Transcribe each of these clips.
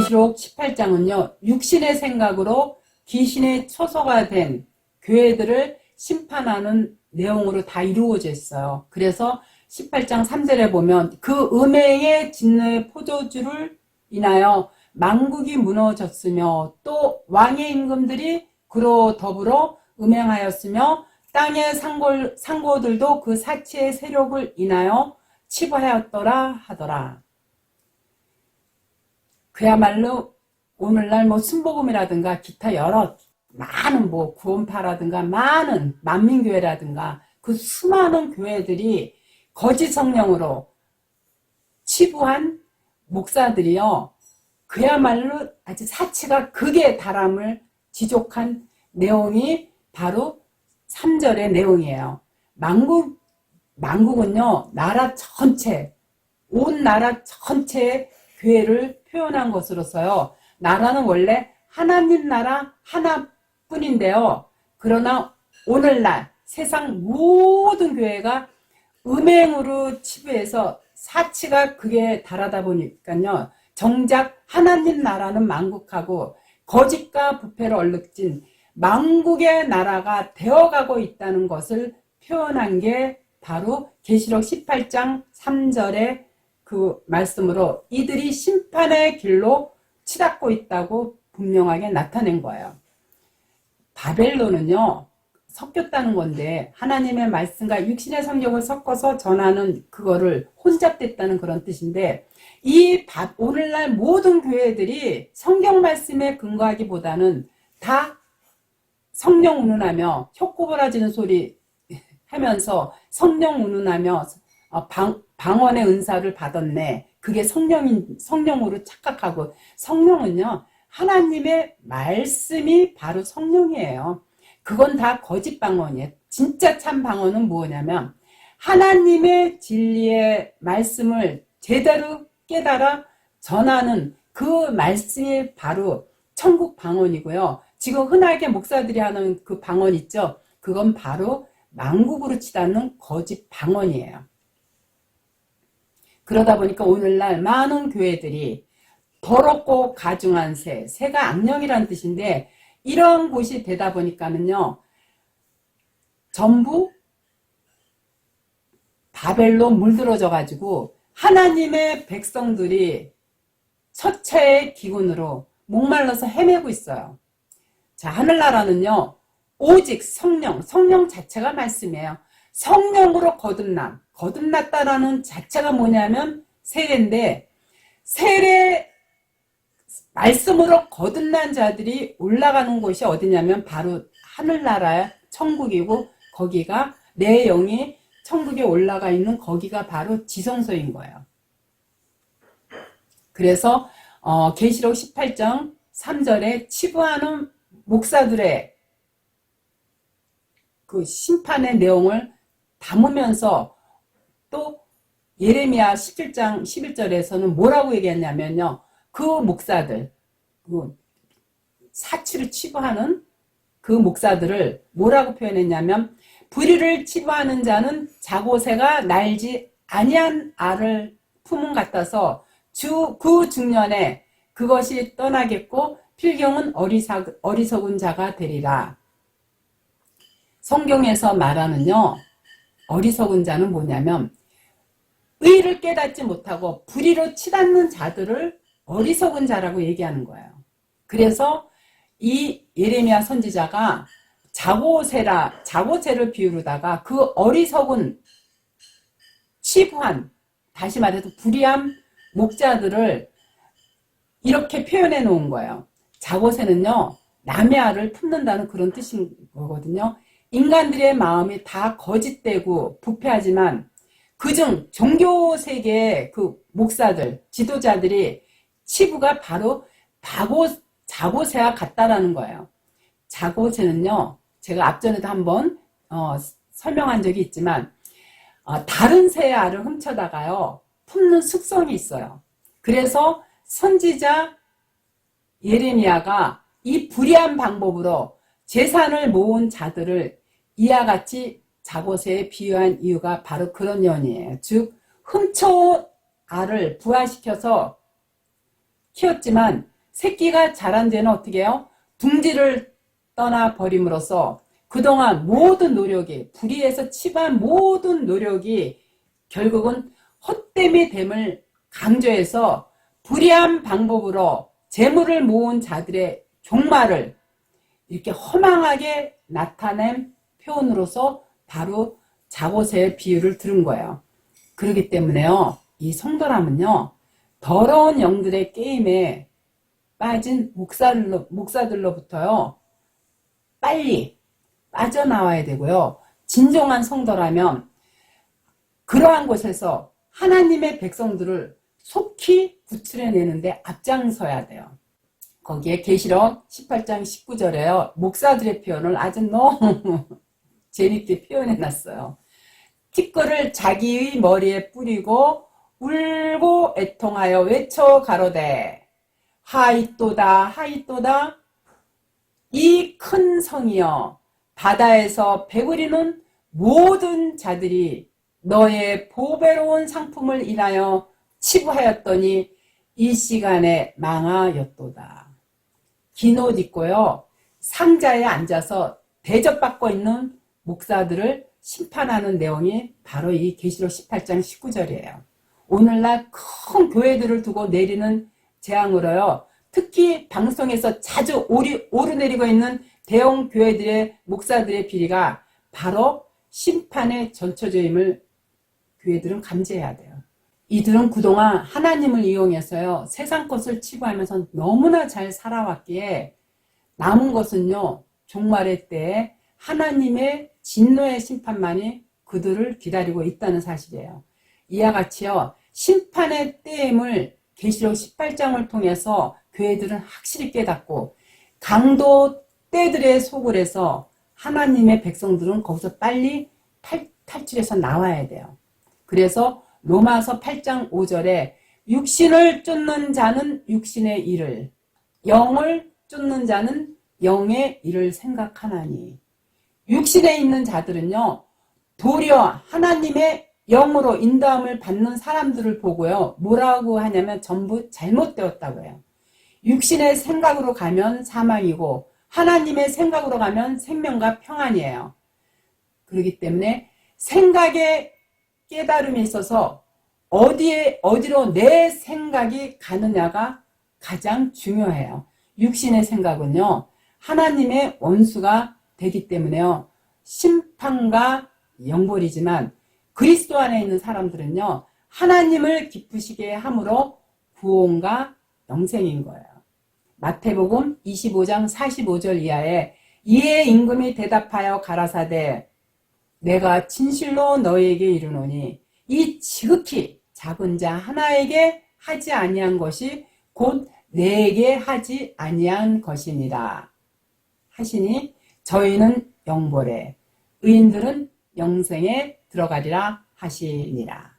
계시록 18장은요. 육신의 생각으로 귀신의 처소가 된 교회들을 심판하는 내용으로 다 이루어져 있어요. 그래서 18장 3절에 보면 그 음행의 진노의 포도주를 인하여 만국이 무너졌으며 또 왕의 임금들이 그로 더불어 음행하였으며 땅의 상고들도 그 사치의 세력을 인하여 치부하였더라 하더라. 그야말로 오늘날 뭐 순복음이라든가 기타 여러 많은 뭐 구원파라든가 많은 만민교회라든가 그 수많은 교회들이 거짓 성령으로 치부한 목사들이요. 그야말로 아주 사치가 극에 달함을 지족한 내용이 바로 3절의 내용이에요. 만국은요, 나라 전체, 온 나라 전체의 교회를 표현한 것으로서요. 나라는 원래 하나님 나라 하나뿐인데요. 그러나 오늘날 세상 모든 교회가 음행으로 치부해서 사치가 극에 달하다 보니까요. 정작 하나님 나라는 만국하고 거짓과 부패를 얼룩진 만국의 나라가 되어가고 있다는 것을 표현한 게 바로 계시록 18장 3절의 그 말씀으로 이들이 심판의 길로 치닫고 있다고 분명하게 나타낸 거예요. 바벨론은요. 섞였다는 건데 하나님의 말씀과 육신의 성경을 섞어서 전하는 그거를 혼잡됐다는 그런 뜻인데 오늘날 모든 교회들이 성경 말씀에 근거하기보다는 다 성령 운운하며 혀꼬부라지는 소리 하면서 성령 운운하며 방언의 은사를 받았네. 그게 성령으로 착각하고 성령은요. 하나님의 말씀이 바로 성령이에요. 그건 다 거짓 방언이에요. 진짜 참 방언은 뭐냐면 하나님의 진리의 말씀을 제대로 깨달아 전하는 그 말씀이 바로 천국 방언이고요. 지금 흔하게 목사들이 하는 그 방언 있죠. 그건 바로 만국으로 치닫는 거짓 방언이에요. 그러다 보니까 오늘날 많은 교회들이 더럽고 가증한 새가 악령이라는 뜻인데 이런 곳이 되다 보니까는요. 전부 바벨로 물들어져 가지고 하나님의 백성들이 처처의 기근으로 목말라서 헤매고 있어요. 자, 하늘나라는요. 오직 성령 자체가 말씀이에요. 성령으로 거듭났다라는 자체가 뭐냐면 세례인데 세례 말씀으로 거듭난 자들이 올라가는 곳이 어디냐면 바로 하늘나라의 천국이고 거기가 내 영이 천국에 올라가 있는 거기가 바로 지성소인 거예요. 그래서 계시록 18장 3절에 치부하는 목사들의 그 심판의 내용을 담으면서 또 예레미야 17장 11절에서는 뭐라고 얘기했냐면요. 그 목사들, 그 사치를 치부하는 그 목사들을 뭐라고 표현했냐면 불의를 치부하는 자는 자고새가 날지 아니한 알을 품은 같아서 그 중년에 그것이 떠나겠고 필경은 어리석은 자가 되리라. 성경에서 말하는요. 어리석은 자는 뭐냐면 의를 깨닫지 못하고 불의로 치닫는 자들을 어리석은 자라고 얘기하는 거예요. 그래서 이 예레미야 선지자가 자고새를 비유로다가 그 어리석은 치부한 다시 말해서 불의한 목자들을 이렇게 표현해 놓은 거예요. 자고새는요. 남의 알을 품는다는 그런 뜻인 거거든요. 인간들의 마음이 다 거짓되고 부패하지만 그중 종교세계의 그 목사들, 지도자들이 치부가 바로 자고새와 같다라는 거예요. 자고새는요. 제가 앞전에도 한번 설명한 적이 있지만 다른 새의 알을 훔쳐다가요. 품는 습성이 있어요. 그래서 선지자 예레미야가 이 불의한 방법으로 재산을 모은 자들을 이와 같이 자고새에 비유한 이유가 바로 그런 연이에요. 즉 훔쳐온 알을 부화시켜서 키웠지만 새끼가 자란 데는 어떻게 해요? 둥지를 떠나버림으로써 그동안 모든 노력이, 불의에서 치부한 모든 노력이 결국은 헛됨이 됨을 강조해서 불의한 방법으로 재물을 모은 자들의 종말을 이렇게 허망하게 나타낸 표현으로서 바로 잡옷의 비유를 들은 거예요. 그렇기 때문에요, 이 성도라면요, 더러운 영들의 게임에 빠진 목사들로부터요, 빨리 빠져나와야 되고요. 진정한 성도라면 그러한 곳에서 하나님의 백성들을 속히 구출해내는데 앞장서야 돼요. 거기에 계시록 18장 19절에요. 목사들의 표현을 아주 너무 재밌게 표현해놨어요. 티끌을 자기의 머리에 뿌리고 울고 애통하여 외쳐 가로되 하이또다 하이또다 이 큰 성이여 바다에서 배부리는 모든 자들이 너의 보배로운 상품을 인하여 치부하였더니 이 시간에 망하였도다. 긴 옷 입고요, 상자에 앉아서 대접받고 있는 목사들을 심판하는 내용이 바로 이 계시록 18장 19절이에요. 오늘날 큰 교회들을 두고 내리는 재앙으로요, 특히 방송에서 자주 오르내리고 있는 대형 교회들의 목사들의 비리가 바로 심판의 전초조임을 교회들은 감지해야 돼요. 이들은 그동안 하나님을 이용해서요, 세상 것을 치부하면서 너무나 잘 살아왔기에 남은 것은요, 종말의 때에 하나님의 진노의 심판만이 그들을 기다리고 있다는 사실이에요. 이와 같이요, 심판의 때임을 계시록 18장을 통해서 교회들은 확실히 깨닫고 강도 때들의 속을 해서 하나님의 백성들은 거기서 빨리 탈출해서 나와야 돼요. 그래서 로마서 8장 5절에 육신을 쫓는 자는 육신의 일을, 영을 쫓는 자는 영의 일을 생각하나니, 육신에 있는 자들은요, 도리어 하나님의 영으로 인도함을 받는 사람들을 보고요, 뭐라고 하냐면 전부 잘못되었다고 해요. 육신의 생각으로 가면 사망이고 하나님의 생각으로 가면 생명과 평안이에요. 그렇기 때문에 생각의 깨달음에 있어서 어디로 내 생각이 가느냐가 가장 중요해요. 육신의 생각은요, 하나님의 원수가 되기 때문에요, 심판과 영벌이지만 그리스도 안에 있는 사람들은요, 하나님을 기쁘시게 함으로 구원과 영생인 거예요. 마태복음 25장 45절 이하에 이에 임금이 대답하여 가라사대 내가 진실로 너희에게 이르노니 이 지극히 작은 자 하나에게 하지 아니한 것이 곧 내게 하지 아니한 것이니라 하시니 저희는 영벌에 의인들은 영생에 들어가리라 하시니라.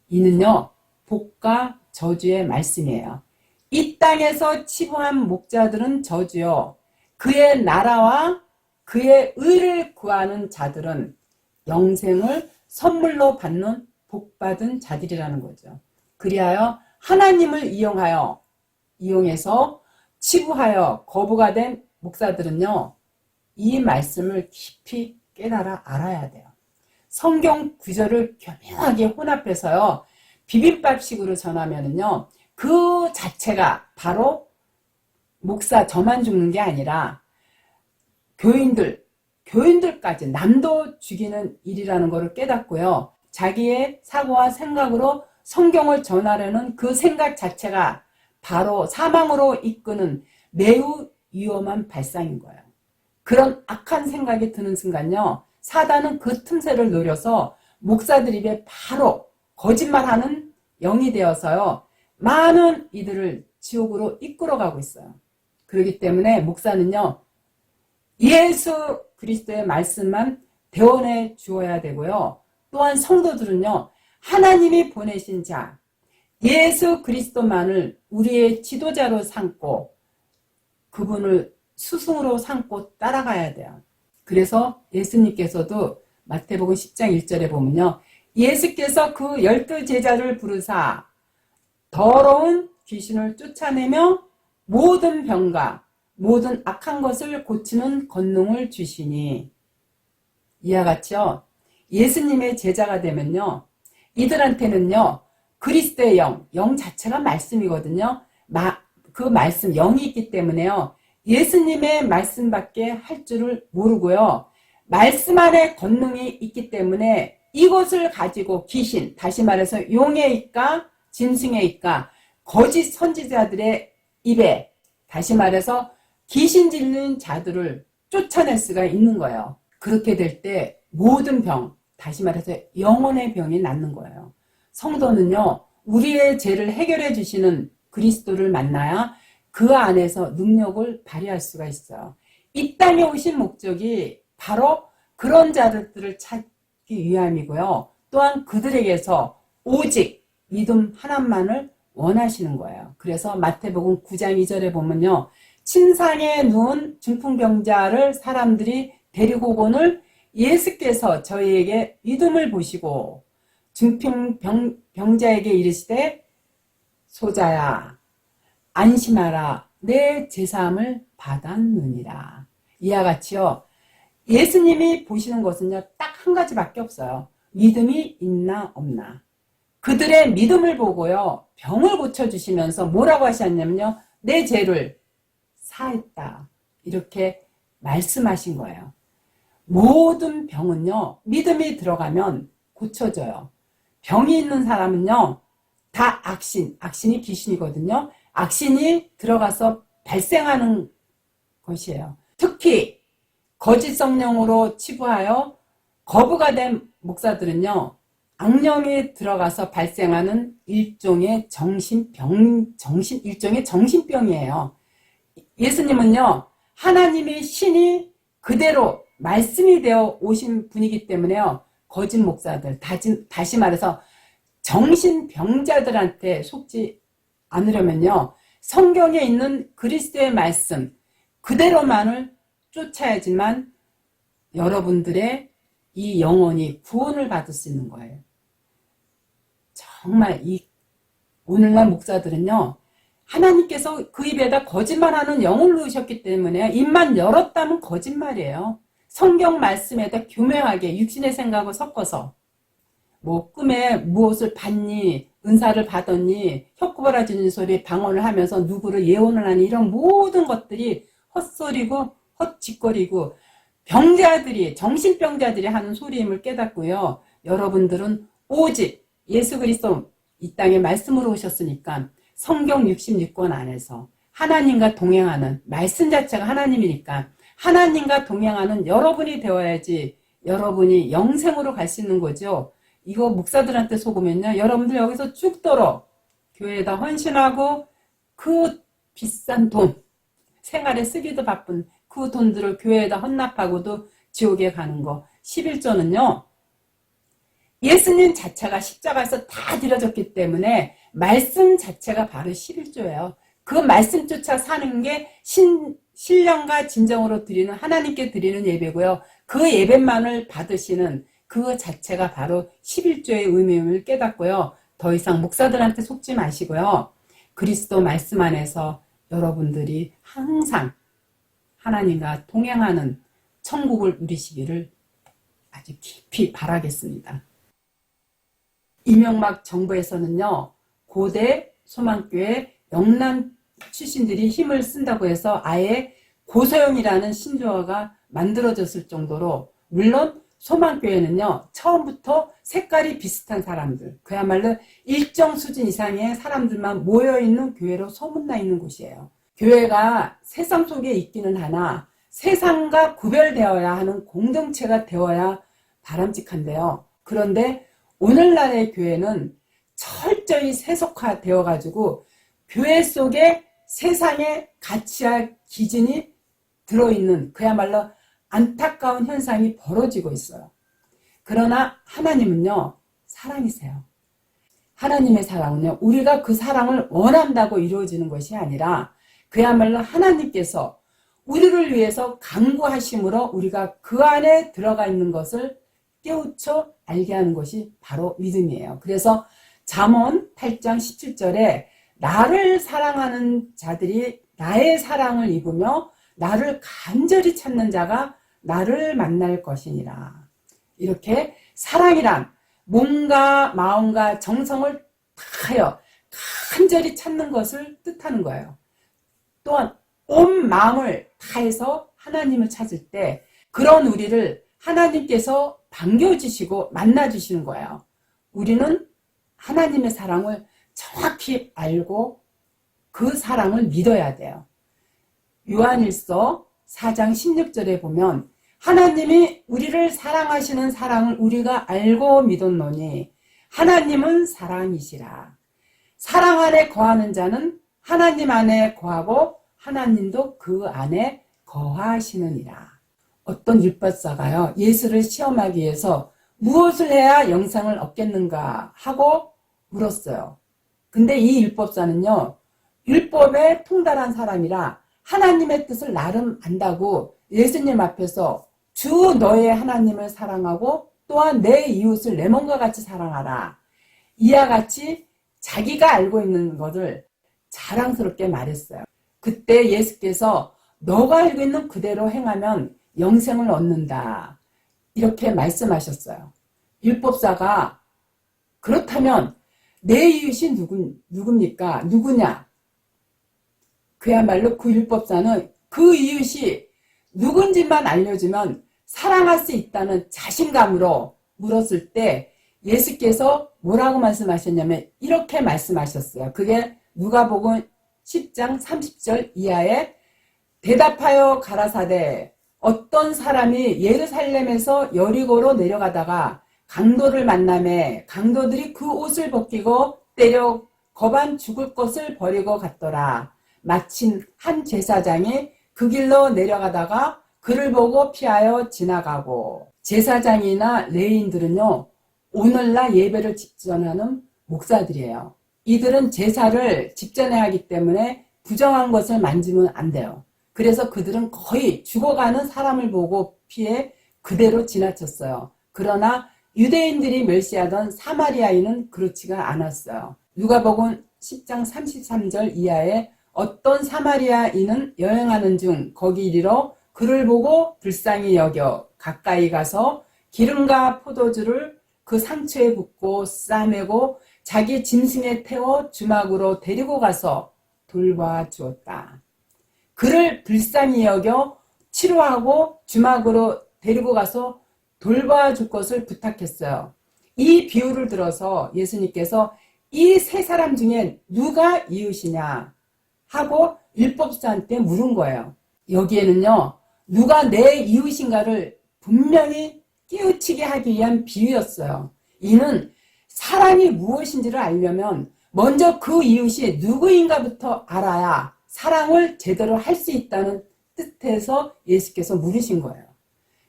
이는요, 복과 저주의 말씀이에요. 이 땅에서 치부한 목자들은 저주요, 그의 나라와 그의 의를 구하는 자들은 영생을 선물로 받는 복받은 자들이라는 거죠. 그리하여 하나님을 이용해서 치부하여 거부가 된 목사들은요, 이 말씀을 깊이 깨달아 알아야 돼요. 성경 구절을 교묘하게 혼합해서요, 비빔밥식으로 전하면은요, 그 자체가 바로 목사 저만 죽는 게 아니라 교인들까지 남도 죽이는 일이라는 것을 깨닫고요, 자기의 사고와 생각으로 성경을 전하려는 그 생각 자체가 바로 사망으로 이끄는 매우 위험한 발상인 거예요. 그런 악한 생각이 드는 순간요, 사단은 그 틈새를 노려서 목사들 입에 바로 거짓말하는 영이 되어서요, 많은 이들을 지옥으로 이끌어가고 있어요. 그렇기 때문에 목사는요, 예수 그리스도의 말씀만 대원해 주어야 되고요, 또한 성도들은요, 하나님이 보내신 자 예수 그리스도만을 우리의 지도자로 삼고 그분을 스승으로 삼고 따라가야 돼요. 그래서 예수님께서도 마태복음 10장 1절에 보면요, 예수께서 그 12 제자를 부르사 더러운 귀신을 쫓아내며 모든 병과 모든 악한 것을 고치는 권능을 주시니. 이와 같이요. 예수님의 제자가 되면요. 이들한테는요. 그리스도의 영 자체가 말씀이거든요. 그 말씀, 영이 있기 때문에요. 예수님의 말씀밖에 할 줄을 모르고요. 말씀 안에 권능이 있기 때문에 이것을 가지고 귀신, 다시 말해서 용의 입과 짐승의 입과 거짓 선지자들의 입에, 다시 말해서 귀신 질린 자들을 쫓아낼 수가 있는 거예요. 그렇게 될 때 모든 병, 다시 말해서 영혼의 병이 낫는 거예요. 성도는요, 우리의 죄를 해결해 주시는 그리스도를 만나야 그 안에서 능력을 발휘할 수가 있어요. 이 땅에 오신 목적이 바로 그런 자들을 찾기 위함이고요. 또한 그들에게서 오직 믿음 하나만을 원하시는 거예요. 그래서 마태복음 9장 2절에 보면요. 침상에 누운 중풍병자를 사람들이 데리고 오거늘 예수께서 저희에게 믿음을 보시고 중풍병자에게 이르시되 소자야 안심하라 내 제사함을 받았느니라. 이와 같이요. 예수님이 보시는 것은요. 딱 한 가지밖에 없어요. 믿음이 있나 없나. 그들의 믿음을 보고요. 병을 고쳐주시면서 뭐라고 하셨냐면요. 내 죄를 사했다. 이렇게 말씀하신 거예요. 모든 병은요. 믿음이 들어가면 고쳐져요. 병이 있는 사람은요. 다 악신이 귀신이거든요. 악신이 들어가서 발생하는 것이에요. 특히 거짓 성령으로 치부하여 거부가 된 목사들은요. 악령이 들어가서 발생하는 일종의 일종의 정신병이에요. 예수님은요. 하나님의 신이 그대로 말씀이 되어 오신 분이기 때문에요. 거짓 목사들, 다시 말해서 정신병자들한테 속지 않으려면요. 성경에 있는 그리스도의 말씀 그대로만을 쫓아야지만 여러분들의 이 영혼이 구원을 받을 수 있는 거예요. 정말 이 오늘날 목사들은요. 하나님께서 그 입에다 거짓말하는 영을 넣으셨기 때문에 입만 열었다면 거짓말이에요. 성경 말씀에다 교묘하게 육신의 생각을 섞어서 뭐 꿈에 무엇을 봤니, 은사를 받았니, 혀구바라지는 소리 방언을 하면서 누구를 예언을 하니 이런 모든 것들이 헛소리고 헛짓거리고 병자들이 정신병자들이 하는 소리임을 깨닫고요. 여러분들은 오직 예수 그리스도 이 땅에 말씀으로 오셨으니까 성경 66권 안에서 하나님과 동행하는 말씀 자체가 하나님이니까 하나님과 동행하는 여러분이 되어야지 여러분이 영생으로 갈 수 있는 거죠. 이거 목사들한테 속으면요. 여러분들 여기서 죽도록 교회에다 헌신하고 그 비싼 돈 생활에 쓰기도 바쁜 그 돈들을 교회에다 헌납하고도 지옥에 가는 거. 11조는요. 예수님 자체가 십자가에서 다 드려졌기 때문에 말씀 자체가 바로 11조예요. 그 말씀 쫓아 사는 게 신령과 진정으로 드리는 하나님께 드리는 예배고요. 그 예배만을 받으시는 그 자체가 바로 11조의 의미임을 깨닫고요. 더 이상 목사들한테 속지 마시고요. 그리스도 말씀 안에서 여러분들이 항상 하나님과 동행하는 천국을 누리시기를 아주 깊이 바라겠습니다. 이명박 정부에서는요. 고대 소망교회 영남 출신들이 힘을 쓴다고 해서 아예 고소영이라는 신조어가 만들어졌을 정도로 물론 소망교회는요. 처음부터 색깔이 비슷한 사람들 그야말로 일정 수준 이상의 사람들만 모여있는 교회로 소문나 있는 곳이에요. 교회가 세상 속에 있기는 하나 세상과 구별되어야 하는 공동체가 되어야 바람직한데요. 그런데 오늘날의 교회는 철저히 세속화되어 가지고 교회 속에 세상의 가치와 기준이 들어있는 그야말로 안타까운 현상이 벌어지고 있어요. 그러나 하나님은요. 사랑이세요. 하나님의 사랑은요. 우리가 그 사랑을 원한다고 이루어지는 것이 아니라 그야말로 하나님께서 우리를 위해서 간구하심으로 우리가 그 안에 들어가 있는 것을 깨우쳐 알게 하는 것이 바로 믿음이에요. 그래서 잠언 8장 17절에 나를 사랑하는 자들이 나의 사랑을 입으며 나를 간절히 찾는 자가 나를 만날 것이니라. 이렇게 사랑이란 몸과 마음과 정성을 다하여 간절히 찾는 것을 뜻하는 거예요. 또한 온 마음을 다해서 하나님을 찾을 때 그런 우리를 하나님께서 반겨주시고 만나주시는 거예요. 우리는 하나님의 사랑을 정확히 알고 그 사랑을 믿어야 돼요. 요한일서 4장 16절에 보면 하나님이 우리를 사랑하시는 사랑을 우리가 알고 믿었노니 하나님은 사랑이시라. 사랑 안에 거하는 자는 하나님 안에 거하고 하나님도 그 안에 거하시느니라. 어떤 율법사가요, 예수를 시험하기 위해서 무엇을 해야 영생을 얻겠는가 하고 물었어요. 근데 이 율법사는요, 율법에 통달한 사람이라 하나님의 뜻을 나름 안다고 예수님 앞에서 주 너의 하나님을 사랑하고 또한 내 이웃을 내 몸과 같이 사랑하라. 이와 같이 자기가 알고 있는 것을 자랑스럽게 말했어요. 그때 예수께서 너가 알고 있는 그대로 행하면 영생을 얻는다. 이렇게 말씀하셨어요. 율법사가 그렇다면 내 이웃이 누굽니까? 누구냐? 그야말로 그 율법사는 그 이웃이 누군지만 알려주면 사랑할 수 있다는 자신감으로 물었을 때 예수께서 뭐라고 말씀하셨냐면 이렇게 말씀하셨어요. 그게 누가복음 10장 30절 이하에 대답하여 가라사대 어떤 사람이 예루살렘에서 여리고로 내려가다가 강도를 만나매 강도들이 그 옷을 벗기고 때려 거반 죽을 것을 버리고 갔더라. 마침 한 제사장이 그 길로 내려가다가 그를 보고 피하여 지나가고. 제사장이나 레위인들은요, 오늘날 예배를 집전하는 목사들이에요. 이들은 제사를 집전해야 하기 때문에 부정한 것을 만지면 안 돼요. 그래서 그들은 거의 죽어가는 사람을 보고 피해 그대로 지나쳤어요. 그러나 유대인들이 멸시하던 사마리아인은 그렇지가 않았어요. 누가복음 10장 33절 이하에 어떤 사마리아인은 여행하는 중 거기 이르러 그를 보고 불쌍히 여겨 가까이 가서 기름과 포도주를 그 상처에 붓고 싸매고 자기 짐승에 태워 주막으로 데리고 가서 돌봐 주었다. 그를 불쌍히 여겨 치료하고 주막으로 데리고 가서 돌봐 줄 것을 부탁했어요. 이 비유를 들어서 예수님께서 이 세 사람 중에 누가 이웃이냐 하고 율법사한테 물은 거예요. 여기에는요, 누가 내 이웃인가를 분명히 깨우치게 하기 위한 비유였어요. 이는 사랑이 무엇인지를 알려면 먼저 그 이웃이 누구인가부터 알아야 사랑을 제대로 할 수 있다는 뜻에서 예수께서 물으신 거예요.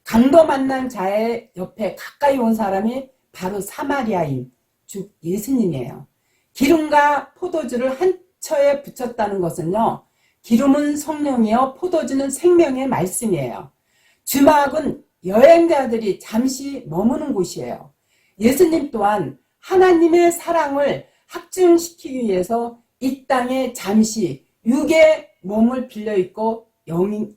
강도 만난 자의 옆에 가까이 온 사람이 바로 사마리아인, 즉 예수님이에요. 기름과 포도주를 한 처에 붙였다는 것은요, 기름은 성령이요 포도주는 생명의 말씀이에요. 주막은 여행자들이 잠시 머무는 곳이에요. 예수님 또한 하나님의 사랑을 확증시키기 위해서 이 땅에 잠시 육의 몸을 빌려 입고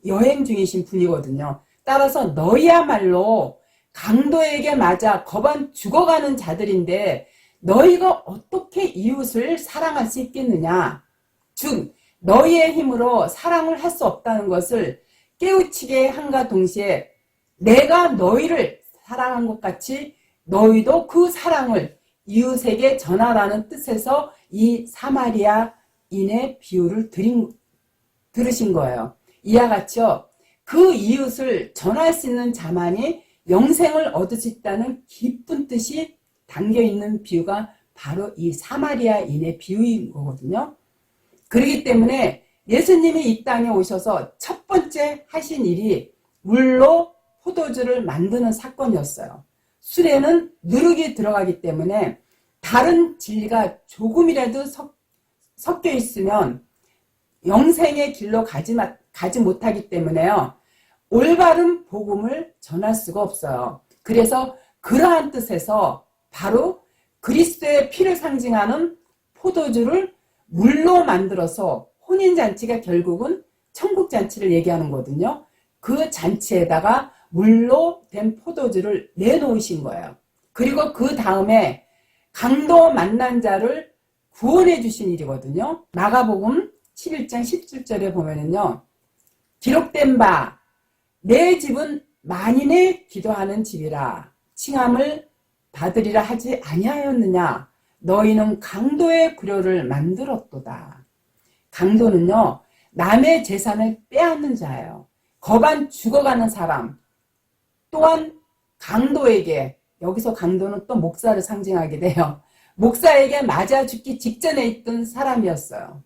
여행 중이신 분이거든요. 따라서 너희야말로 강도에게 맞아 거반 죽어가는 자들인데 너희가 어떻게 이웃을 사랑할 수 있겠느냐? 즉 너희의 힘으로 사랑을 할 수 없다는 것을 깨우치게 한가 동시에 내가 너희를 사랑한 것 같이 너희도 그 사랑을 이웃에게 전하라는 뜻에서 이 사마리아인의 비유를 들으신 거예요. 이와 같이요, 그 이웃을 전할 수 있는 자만이 영생을 얻을 수 있다는 깊은 뜻이 담겨있는 비유가 바로 이 사마리아인의 비유인 거거든요. 그렇기 때문에 예수님이 이 땅에 오셔서 첫 번째 하신 일이 물로 포도주를 만드는 사건이었어요. 술에는 누룩이 들어가기 때문에 다른 진리가 조금이라도 섞여 있으면 영생의 길로 가지 못하기 때문에요. 올바른 복음을 전할 수가 없어요. 그래서 그러한 뜻에서 바로 그리스도의 피를 상징하는 포도주를 물로 만들어서 혼인잔치가 결국은 천국잔치를 얘기하는 거거든요. 그 잔치에다가 물로 된 포도주를 내놓으신 거예요. 그리고 그 다음에 강도 만난 자를 구원해 주신 일이거든요. 마가복음 11장 17절에 보면은요. 기록된 바 내 집은 만인의 기도하는 집이라 칭함을 받으리라 하지 아니하였느냐. 너희는 강도의 구려를 만들었도다. 강도는요. 남의 재산을 빼앗는 자예요. 거반 죽어가는 사람. 또한 강도에게, 여기서 강도는 또 목사를 상징하게 돼요. 목사에게 맞아 죽기 직전에 있던 사람이었어요.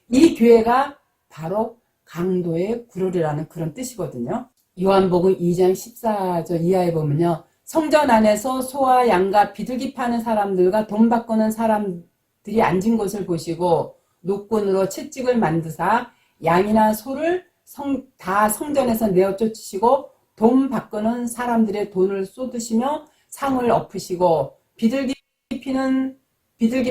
이 교회가 바로 강도의 구롤이라는 그런 뜻이거든요. 요한복음 2장 14절 이하에 보면요. 성전 안에서 소와 양과 비둘기 파는 사람들과 돈 바꾸는 사람들이 앉은 곳을 보시고 노끈으로 채찍을 만드사 양이나 소를 다 성전에서 내어 쫓으시고 돈 바꾸는 사람들의 돈을 쏟으시며 상을 엎으시고 비둘기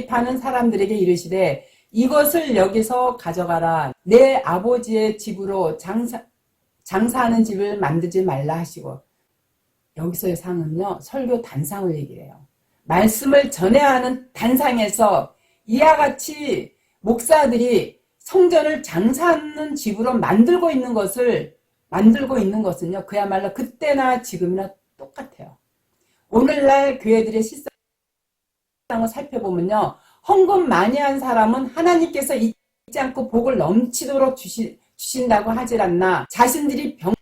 파는 사람들에게 이르시되 이것을 여기서 가져가라. 내 아버지의 집으로 장사하는 집을 만들지 말라 하시고, 여기서의 상은요, 설교 단상을 얘기해요. 말씀을 전해야 하는 단상에서 이와 같이 목사들이 성전을 장사하는 집으로 만들고 있는 것은요, 그야말로 그때나 지금이나 똑같아요. 오늘날 교회들의 실상을 살펴보면요, 헌금 많이 한 사람은 하나님께서 잊지 않고 복을 넘치도록 주신다고 하질 않나. 자신들이 병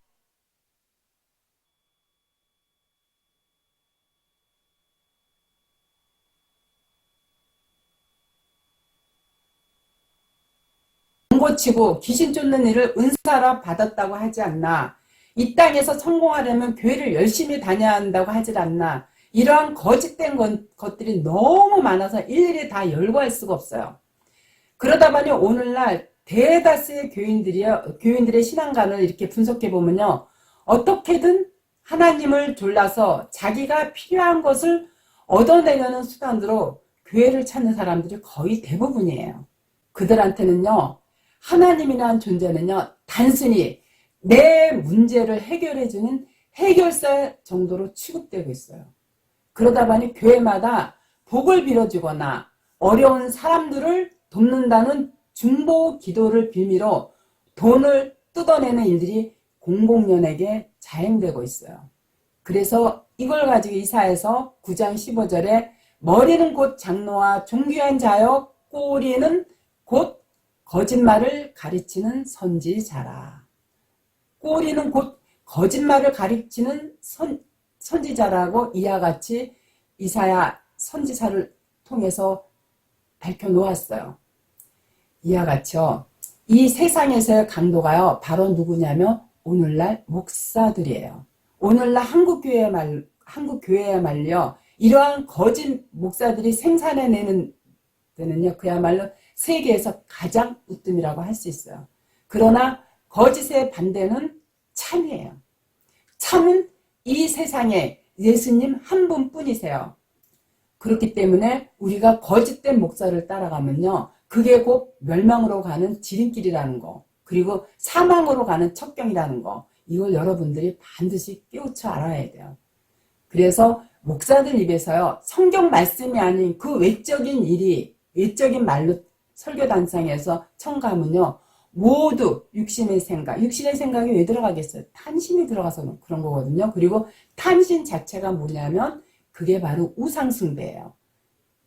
고치고 귀신 쫓는 일을 은사로 받았다고 하지 않나. 이 땅에서 성공하려면 교회를 열심히 다녀야 한다고 하질 않나. 이러한 거짓된 것들이 너무 많아서 일일이 다 열거할 수가 없어요. 그러다 보니 오늘날 대다수의 교인들의 신앙관을 이렇게 분석해 보면요. 어떻게든 하나님을 졸라서 자기가 필요한 것을 얻어내려는 수단으로 교회를 찾는 사람들이 거의 대부분이에요. 그들한테는요. 하나님이라는 존재는요. 단순히 내 문제를 해결해주는 해결사 정도로 취급되고 있어요. 그러다 보니 교회마다 복을 빌어주거나 어려운 사람들을 돕는다는 중보 기도를 빌미로 돈을 뜯어내는 일들이 공공연하게 자행되고 있어요. 그래서 이걸 가지고 이사야서 9장 15절에 머리는 곧 장로와 존귀한 자여 꼬리는 곧 거짓말을 가르치는 선지자라. 꼬리는 곧 거짓말을 가르치는 선지자라고 이와 같이 이사야 선지자를 통해서 밝혀놓았어요. 이와 같이요. 이 세상에서의 강도가요. 바로 누구냐면 오늘날 목사들이에요. 오늘날 한국교회야말요. 이러한 거짓 목사들이 생산해내는 데는요. 그야말로 세계에서 가장 으뜸이라고 할 수 있어요. 그러나 거짓의 반대는 참이에요. 참은 이 세상에 예수님 한 분뿐이세요. 그렇기 때문에 우리가 거짓된 목사를 따라가면요. 그게 곧 멸망으로 가는 지름길이라는 거, 그리고 사망으로 가는 첩경이라는 거, 이걸 여러분들이 반드시 깨우쳐 알아야 돼요. 그래서 목사들 입에서요. 성경 말씀이 아닌 그 외적인 말로 설교단상에서 청감은요. 모두 육신의 생각이 왜 들어가겠어요? 탄신이 들어가서 그런 거거든요. 그리고 탄신 자체가 뭐냐면 그게 바로 우상숭배예요.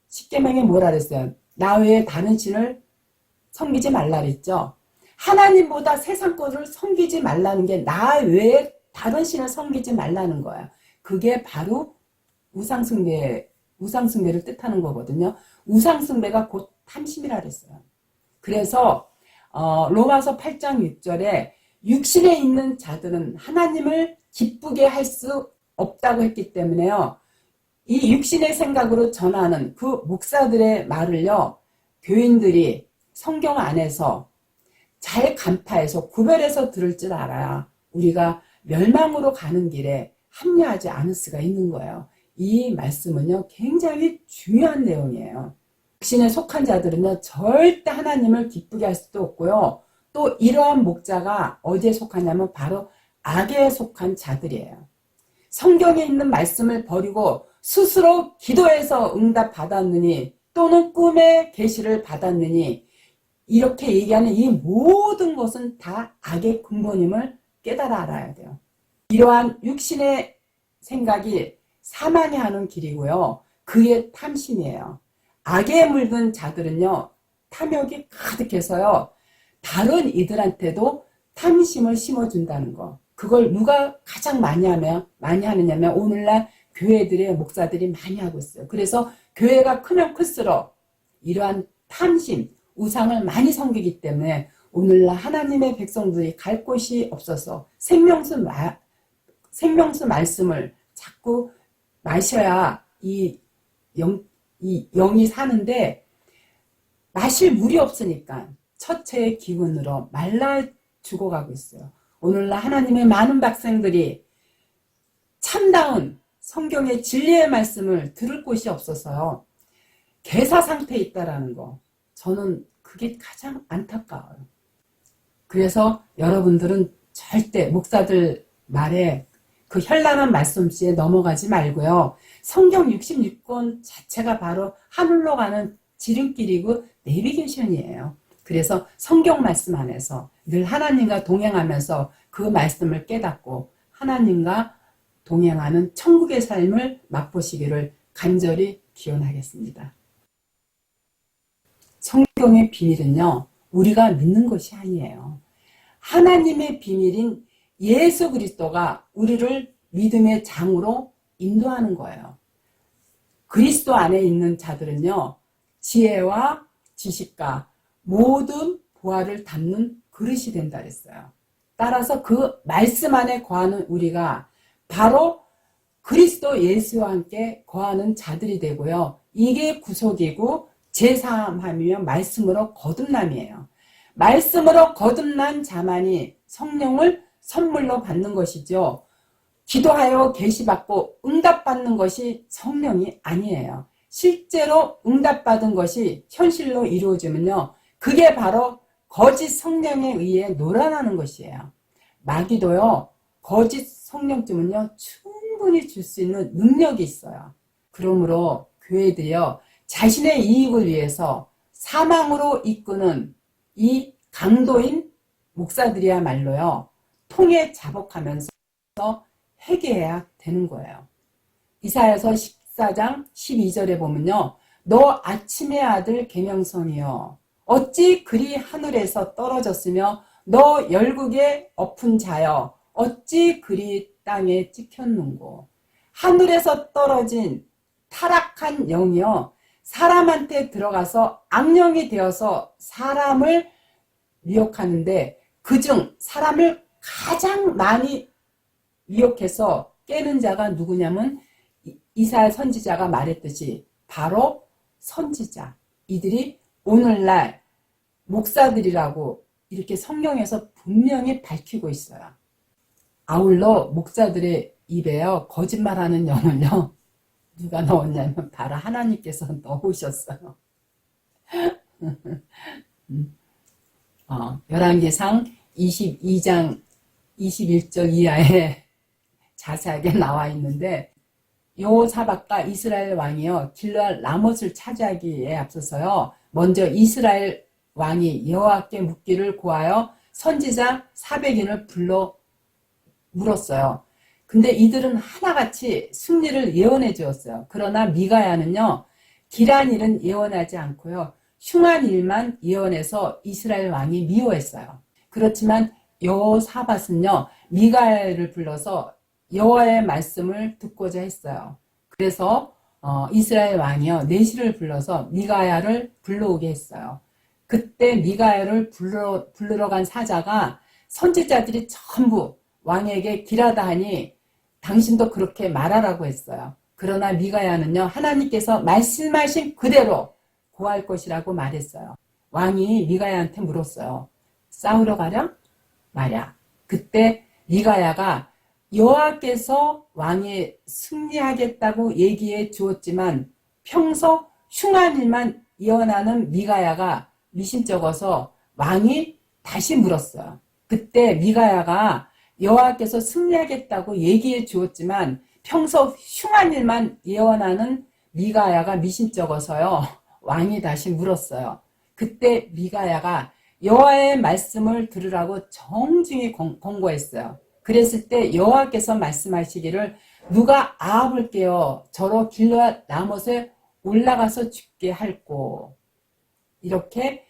십계명에 뭐라 그랬어요? 나 외에 다른 신을 섬기지 말라 그랬죠. 하나님보다 세상 것을 섬기지 말라는 게 나 외에 다른 신을 섬기지 말라는 거야. 그게 바로 우상숭배를 뜻하는 거거든요. 우상숭배가 곧 탐심이라 그랬어요. 그래서 로마서 8장 6절에 육신에 있는 자들은 하나님을 기쁘게 할 수 없다고 했기 때문에요. 이 육신의 생각으로 전하는 그 목사들의 말을요. 교인들이 성경 안에서 잘 간파해서 구별해서 들을 줄 알아야 우리가 멸망으로 가는 길에 합류하지 않을 수가 있는 거예요. 이 말씀은요. 굉장히 중요한 내용이에요. 육신에 속한 자들은요, 절대 하나님을 기쁘게 할 수도 없고요. 또 이러한 목자가 어디에 속하냐면 바로 악에 속한 자들이에요. 성경에 있는 말씀을 버리고 스스로 기도해서 응답 받았느니 또는 꿈의 계시를 받았느니 이렇게 얘기하는 이 모든 것은 다 악의 근본임을 깨달아 알아야 돼요. 이러한 육신의 생각이 사망에 하는 길이고요. 그의 탐심이에요. 악에 물든 자들은요, 탐욕이 가득해서요, 다른 이들한테도 탐심을 심어준다는 거. 그걸 누가 가장 많이 하느냐면 오늘날 교회들의 목사들이 많이 하고 있어요. 그래서 교회가 크면 클수록 이러한 탐심, 우상을 많이 섬기기 때문에 오늘날 하나님의 백성들이 갈 곳이 없어서 생명수 말씀을 자꾸 마셔야 이 영이 사는데 마실 물이 없으니까 처체의 기운으로 말라 죽어가고 있어요. 오늘날 하나님의 많은 백성들이 참다운 성경의 진리의 말씀을 들을 곳이 없어서요. 괴사 상태에 있다라는 거. 저는 그게 가장 안타까워요. 그래서 여러분들은 절대 목사들 말에 그 현란한 말씀씨에 넘어가지 말고요. 성경 66권 자체가 바로 하늘로 가는 지름길이고 내비게이션이에요. 그래서 성경 말씀 안에서 늘 하나님과 동행하면서 그 말씀을 깨닫고 하나님과 동행하는 천국의 삶을 맛보시기를 간절히 기원하겠습니다. 성경의 비밀은요, 우리가 믿는 것이 아니에요. 하나님의 비밀인 예수 그리스도가 우리를 믿음의 장으로 인도하는 거예요. 그리스도 안에 있는 자들은요, 지혜와 지식과 모든 보화를 담는 그릇이 된다 그랬어요. 따라서 그 말씀 안에 거하는 우리가 바로 그리스도 예수와 함께 거하는 자들이 되고요. 이게 구속이고 제3함이며 말씀으로 거듭남이에요. 말씀으로 거듭난 자만이 성령을 선물로 받는 것이죠. 기도하여 계시받고 응답받는 것이 성령이 아니에요. 실제로 응답받은 것이 현실로 이루어지면요, 그게 바로 거짓 성령에 의해 놀아나는 것이에요. 마귀도요, 거짓 성령쯤은요, 충분히 줄 수 있는 능력이 있어요. 그러므로 교회들이요, 자신의 이익을 위해서 사망으로 이끄는 이 강도인 목사들이야말로요, 통에 자복하면서 회개해야 되는 거예요. 이사야서 14장 12절에 보면요, 너 아침의 아들 계명성이여 어찌 그리 하늘에서 떨어졌으며 너 열국에 엎은 자여 어찌 그리 땅에 찍혔는고. 하늘에서 떨어진 타락한 영이여 사람한테 들어가서 악령이 되어서 사람을 미혹하는데 그중 사람을 가장 많이 미혹해서 깨는 자가 누구냐면 이사야 선지자가 말했듯이 바로 선지자. 이들이 오늘날 목사들이라고 이렇게 성경에서 분명히 밝히고 있어요. 아울러 목사들의 입에요, 거짓말하는 영을요, 누가 넣었냐면 바로 하나님께서 넣으셨어요. 열왕기상 22장 21절 이하에 자세하게 나와 있는데, 여호사밧과 이스라엘 왕이요 길르앗 라못을 차지하기에 앞서서요, 먼저 이스라엘 왕이 여호와께 묻기를 구하여 선지자 400인을 불러 물었어요. 근데 이들은 하나같이 승리를 예언해 주었어요. 그러나 미가야는요, 길한 일은 예언하지 않고요, 흉한 일만 예언해서 이스라엘 왕이 미워했어요. 그렇지만 여호사밧은요, 미가야를 불러서 여호와의 말씀을 듣고자 했어요. 그래서 이스라엘 왕이요 내시를 불러서 미가야를 불러오게 했어요. 그때 미가야를 부르러 간 사자가 선지자들이 전부 왕에게 길하다 하니 당신도 그렇게 말하라고 했어요. 그러나 미가야는요, 하나님께서 말씀하신 그대로 고할 것이라고 말했어요. 왕이 미가야한테 물었어요. 싸우러 가랴? 말야. 그때 미가야가 여호와께서 왕에 승리하겠다고 얘기해 주었지만 평소 흉한 일만 예언하는 미가야가 미심쩍어서 왕이 다시 물었어요. 그때 미가야가 여호와께서 승리하겠다고 얘기해 주었지만 평소 흉한 일만 예언하는 미가야가 미심쩍어서요. 왕이 다시 물었어요. 그때 미가야가 여호와의 말씀을 들으라고 정중히 권고했어요. 그랬을 때 여호와께서 말씀하시기를 누가 아합을 깨어 저로 길르앗 라못에 올라가서 죽게 할꼬. 이렇게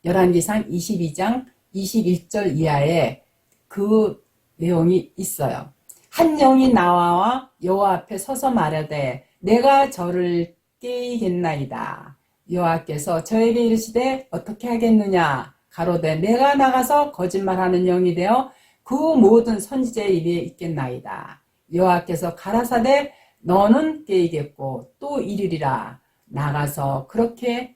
열왕기상 22장 21절 이하에 그 내용이 있어요. 한 영이 나와 여호와 앞에 서서 말하되 내가 저를 깨이겠나이다. 여호와께서 저에게 이르시되 어떻게 하겠느냐. 가로되 내가 나가서 거짓말하는 영이 되어 그 모든 선지자의 입에 있겠나이다. 여호와께서 가라사대 너는 깨이겠고 또 이르리라. 나가서 그렇게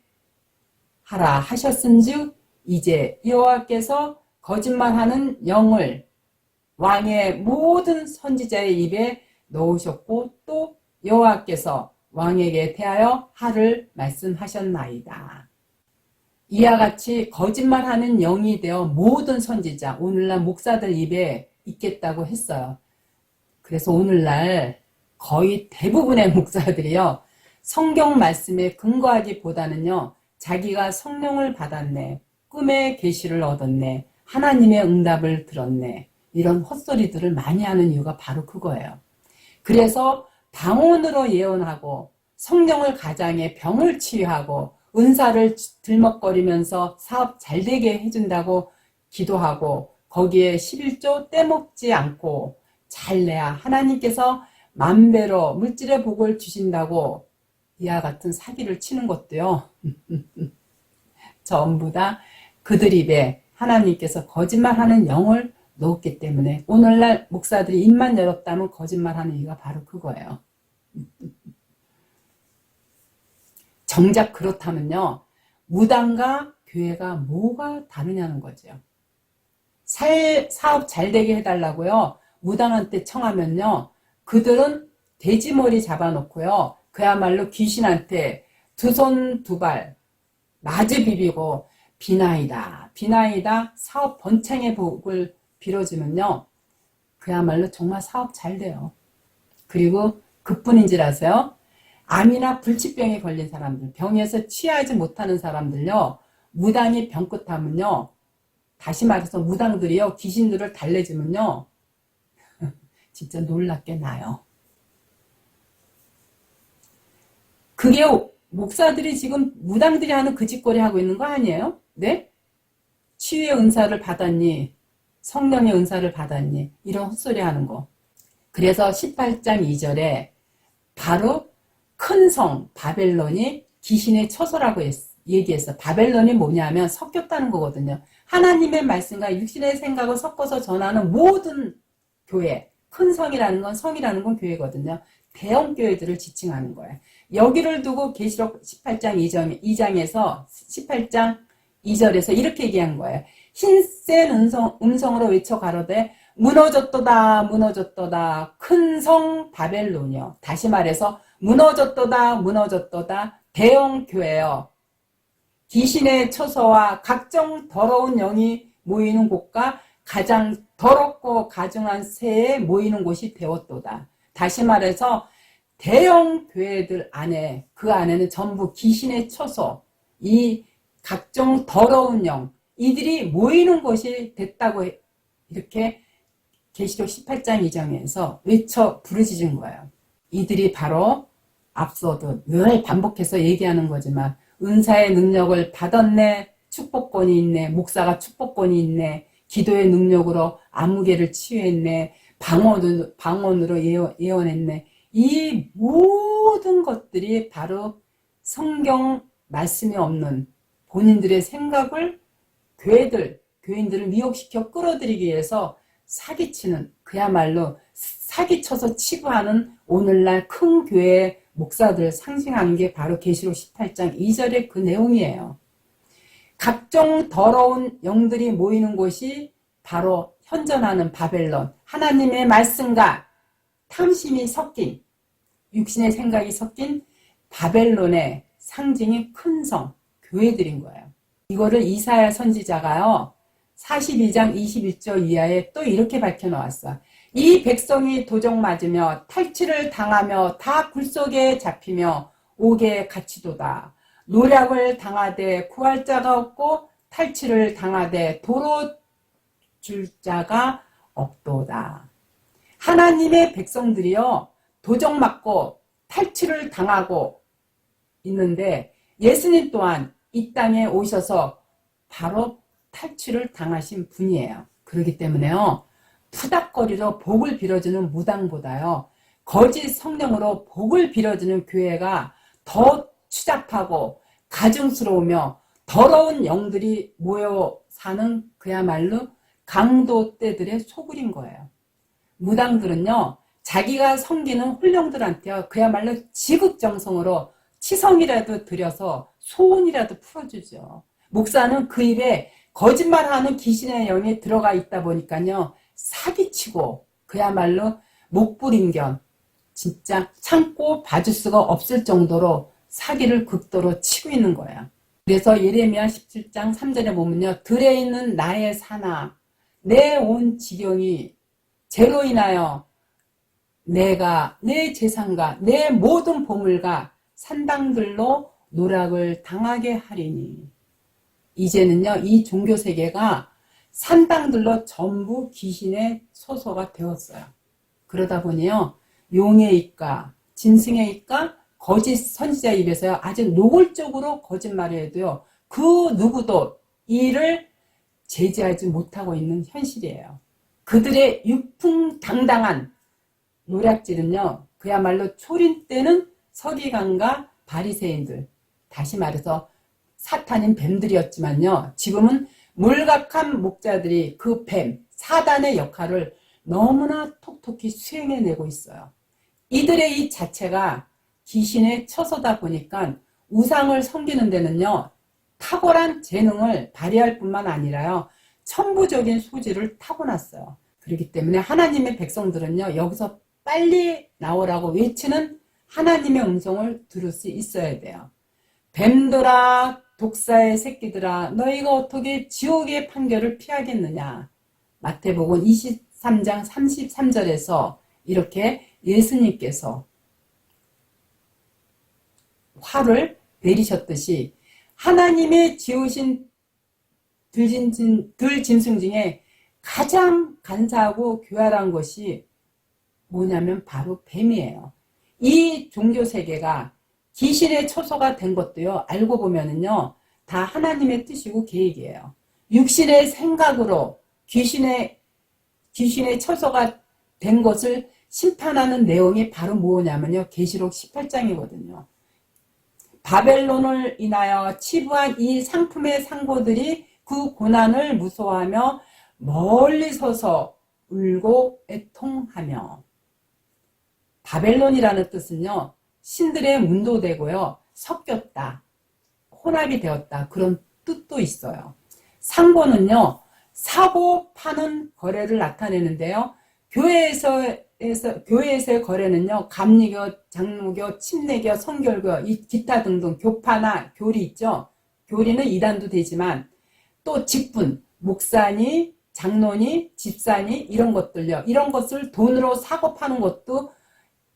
하라 하셨은즉 이제 여호와께서 거짓말하는 영을 왕의 모든 선지자의 입에 넣으셨고 또 여호와께서 왕에게 대하여 하를 말씀하셨나이다. 이와 같이 거짓말하는 영이 되어 모든 선지자, 오늘날 목사들 입에 있겠다고 했어요. 그래서 오늘날 거의 대부분의 목사들이요, 성경 말씀에 근거하기보다는요, 자기가 성령을 받았네, 꿈의 계시를 얻었네, 하나님의 응답을 들었네, 이런 헛소리들을 많이 하는 이유가 바로 그거예요. 그래서 방언으로 예언하고 성령을 가장해 병을 치유하고 은사를 들먹거리면서 사업 잘되게 해준다고 기도하고 거기에 11조 떼먹지 않고 잘 내야 하나님께서 만배로 물질의 복을 주신다고 이와 같은 사기를 치는 것도요. 전부 다 그들 입에 하나님께서 거짓말하는 영을 넣었기 때문에 오늘날 목사들이 입만 열었다면 거짓말하는 이유가 바로 그거예요. 정작 그렇다면요, 무당과 교회가 뭐가 다르냐는 거죠. 사업 잘되게 해달라고요, 무당한테 청하면요, 그들은 돼지머리 잡아놓고요, 그야말로 귀신한테 두 손 두 발 마주 비비고 비나이다 비나이다 사업 번창의 복을 빌어주면요, 그야말로 정말 사업 잘 돼요. 그리고 그뿐인 줄 아세요? 암이나 불치병에 걸린 사람들, 병에서 취하지 못하는 사람들요, 무당이 병끝하면요, 다시 말해서 무당들이요, 귀신들을 달래주면요, 진짜 놀랍게 나요. 그게 목사들이 지금 무당들이 하는 그 짓거리 하고 있는 거 아니에요? 네? 치유의 은사를 받았니? 성령의 은사를 받았니? 이런 헛소리 하는 거. 그래서 18장 2절에 바로 큰 성 바벨론이 귀신의 처소라고 얘기했어. 바벨론이 뭐냐면 섞였다는 거거든요. 하나님의 말씀과 육신의 생각을 섞어서 전하는 모든 교회, 큰 성이라는 건, 성이라는 건 교회거든요. 대형 교회들을 지칭하는 거예요. 여기를 두고 계시록 18장 2장에서 18장 2절에서 이렇게 얘기한 거예요. 흰센 음성으로 외쳐 가로되 무너졌도다 무너졌도다 큰 성 바벨론이요. 다시 말해서 무너졌도다 무너졌도다 대형 교회요. 귀신의 처소와 각종 더러운 영이 모이는 곳과 가장 더럽고 가증한 새에 모이는 곳이 되었도다. 다시 말해서 대형 교회들 안에, 그 안에는 전부 귀신의 처소, 이 각종 더러운 영, 이들이 모이는 곳이 됐다고 이렇게 계시록 18장 2장에서 외쳐 부르짖은 거예요. 이들이 바로 앞서도 늘 반복해서 얘기하는 거지만 은사의 능력을 받았네, 축복권이 있네, 목사가 축복권이 있네, 기도의 능력으로 아무개를 치유했네, 방언으로 예언했네. 이 모든 것들이 바로 성경 말씀이 없는 본인들의 생각을 교인들을 미혹시켜 끌어들이기 위해서 사기치는, 그야말로 사기쳐서 치부하는 오늘날 큰 교회의 목사들을 상징하는 게 바로 계시록 18장 2절의 그 내용이에요. 각종 더러운 영들이 모이는 곳이 바로 현존하는 바벨론, 하나님의 말씀과 탐심이 섞인, 육신의 생각이 섞인 바벨론의 상징이 큰 성, 교회들인 거예요. 이거를 이사야 선지자가요, 42장 21절 이하에 또 이렇게 밝혀놓았어. 이 백성이 도적 맞으며 탈취를 당하며 다 굴속에 잡히며 옥에 갇히도다. 노략을 당하되 구할 자가 없고 탈취를 당하되 도로 줄 자가 없도다. 하나님의 백성들이요, 도적 맞고 탈취를 당하고 있는데 예수님 또한 이 땅에 오셔서 바로 탈취를 당하신 분이에요. 그렇기 때문에요, 푸닥거리로 복을 빌어주는 무당보다요, 거짓 성령으로 복을 빌어주는 교회가 더 추잡하고 가증스러우며 더러운 영들이 모여 사는 그야말로 강도 떼들의 소굴인 거예요. 무당들은요, 자기가 섬기는 훌륭들한테요, 그야말로 지극정성으로 치성이라도 들여서 소원이라도 풀어주죠. 목사는 그 입에 거짓말하는 귀신의 영이 들어가 있다 보니까요, 사기치고 그야말로 목불인견, 진짜 참고 봐줄 수가 없을 정도로 사기를 극도로 치고 있는 거예요. 그래서 예레미야 17장 3절에 보면요, 들에 있는 나의 산하 내 온 지경이 죄로 인하여 내가 내 재산과 내 모든 보물과 산당들로 노락을 당하게 하리니. 이제는요, 이 종교세계가 산당들로 전부 귀신의 소소가 되었어요. 그러다 보니요, 용의 입과 짐승의 입과 거짓 선지자 입에서요, 아주 노골적으로 거짓말을 해도요, 그 누구도 이를 제지하지 못하고 있는 현실이에요. 그들의 유풍당당한 노략질은요, 그야말로 초림 때는 서기관과 바리새인들, 다시 말해서 사탄인 뱀들이었지만요, 지금은 몰각한 목자들이 그 뱀, 사단의 역할을 너무나 톡톡히 수행해내고 있어요. 이들의 이 자체가 귀신의 처소다 보니까 우상을 섬기는 데는요, 탁월한 재능을 발휘할 뿐만 아니라요, 천부적인 소질을 타고났어요. 그렇기 때문에 하나님의 백성들은요, 여기서 빨리 나오라고 외치는 하나님의 음성을 들을 수 있어야 돼요. 뱀들아, 독사의 새끼들아, 너희가 어떻게 지옥의 판결을 피하겠느냐. 마태복음 23장 33절에서 이렇게 예수님께서 화를 내리셨듯이 하나님의 지으신 들짐승 중에 가장 간사하고 교활한 것이 뭐냐면 바로 뱀이에요. 이 종교세계가 귀신의 처소가 된 것도요, 알고 보면은요, 다 하나님의 뜻이고 계획이에요. 육신의 생각으로 귀신의 처소가 된 것을 심판하는 내용이 바로 뭐냐면요, 계시록 18장이거든요. 바벨론을 인하여 치부한 이 상품의 상고들이 그 고난을 무서워하며 멀리 서서 울고 애통하며. 바벨론이라는 뜻은요, 신들의 문도되고요, 섞였다, 혼합이 되었다, 그런 뜻도 있어요. 상고는요, 사고 파는 거래를 나타내는데요, 교회에서의 거래는요, 감리교, 장로교, 침례교, 성결교, 기타 등등 교파나 교리 있죠. 교리는 이단도 되지만 또 직분, 목사니, 장로니, 집사니 이런 것들요, 이런 것을 돈으로 사고 파는 것도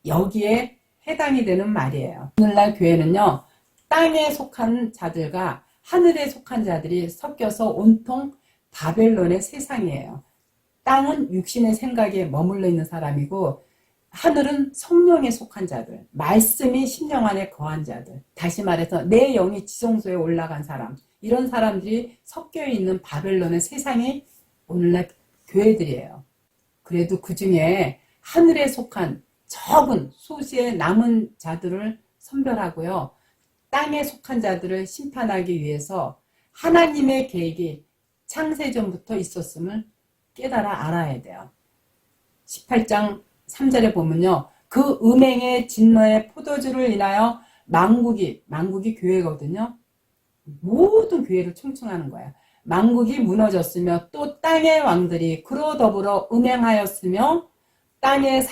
여기에 해당이 되는 말이에요. 오늘날 교회는요, 땅에 속한 자들과 하늘에 속한 자들이 섞여서 온통 바벨론의 세상이에요. 땅은 육신의 생각에 머물러 있는 사람이고 하늘은 성령에 속한 자들, 말씀이 심령 안에 거한 자들, 다시 말해서 내 영이 지성소에 올라간 사람, 이런 사람들이 섞여 있는 바벨론의 세상이 오늘날 교회들이에요. 그래도 그 중에 하늘에 속한 적은 소수의 남은 자들을 선별하고요, 땅에 속한 자들을 심판하기 위해서 하나님의 계획이 창세전부터 있었음을 깨달아 알아야 돼요. 18장 3절에 보면요, 그 음행의 진노의 포도주를 인하여 만국이 교회거든요. 모든 교회를 총칭하는 거야. 만국이 무너졌으며 또 땅의 왕들이 그로 더불어 음행하였으며 땅의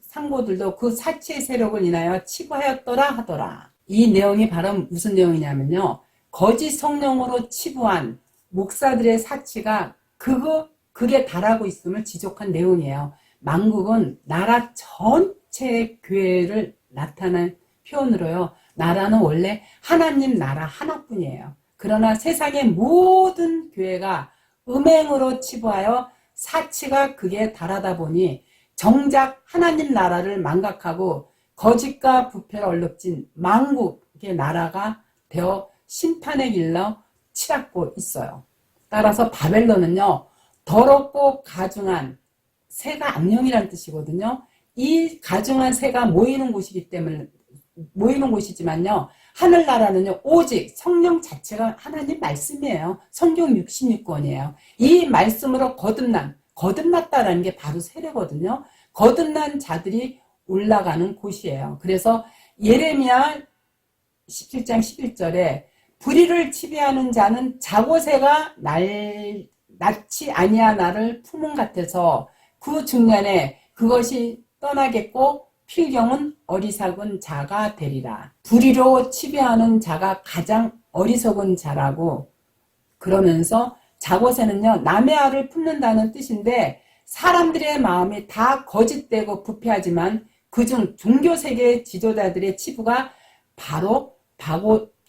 상고들도 그 사치의 세력을 인하여 치부하였더라 하더라. 이 내용이 바로 무슨 내용이냐면요. 거짓 성령으로 치부한 목사들의 사치가 극에 달하고 있음을 지적한 내용이에요. 만국은 나라 전체의 교회를 나타낸 표현으로요. 나라는 원래 하나님 나라 하나뿐이에요. 그러나 세상의 모든 교회가 음행으로 치부하여 사치가 극에 달하다 보니 정작 하나님 나라를 망각하고 거짓과 부패를 얼룩진 만국의 나라가 되어 심판의 길로 치닫고 있어요. 따라서 바벨론은요, 더럽고 가증한 새가 악령이라는 뜻이거든요. 이 가증한 새가 모이는 곳이기 때문에 모이는 곳이지만요, 하늘나라는요 오직 성령 자체가 하나님 말씀이에요. 성경 66권이에요. 이 말씀으로 거듭났다라는 게 바로 세례거든요. 거듭난 자들이 올라가는 곳이에요. 그래서 예레미야 17장 11절에 불의를 지배하는 자는 자고새가 낳지 아니하나를 품은 같아서 그 중년에 그것이 떠나겠고 필경은 어리석은 자가 되리라. 불의로 지배하는 자가 가장 어리석은 자라고 그러면서 자고새는요 남의 알을 품는다는 뜻인데 사람들의 마음이 다 거짓되고 부패하지만 그중 종교세계 지도자들의 치부가 바로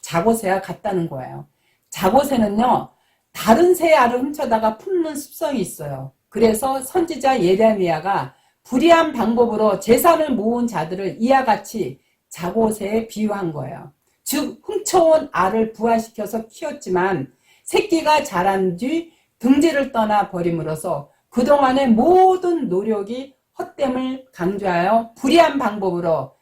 자고새와 같다는 거예요. 자고새는요 다른 새의 알을 훔쳐다가 품는 습성이 있어요. 그래서 선지자 예레미야가 불의한 방법으로 재산을 모은 자들을 이와 같이 자고새에 비유한 거예요. 즉 훔쳐온 알을 부화시켜서 키웠지만 새끼가 자란 뒤 등지를 떠나 버림으로써 그동안의 모든 노력이 헛됨을 강조하여 불의한 방법으로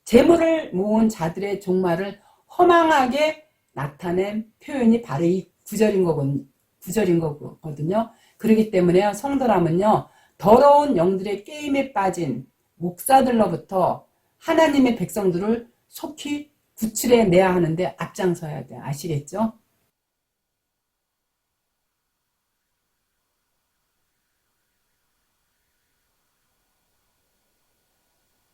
재물을 모은 자들의 종말을 허망하게 나타낸 표현이 바로 이 구절인 거거든요. 그렇기 때문에 성도라면요 더러운 영들의 게임에 빠진 목사들로부터 하나님의 백성들을 속히 구출해내야 하는데 앞장서야 돼. 아시겠죠?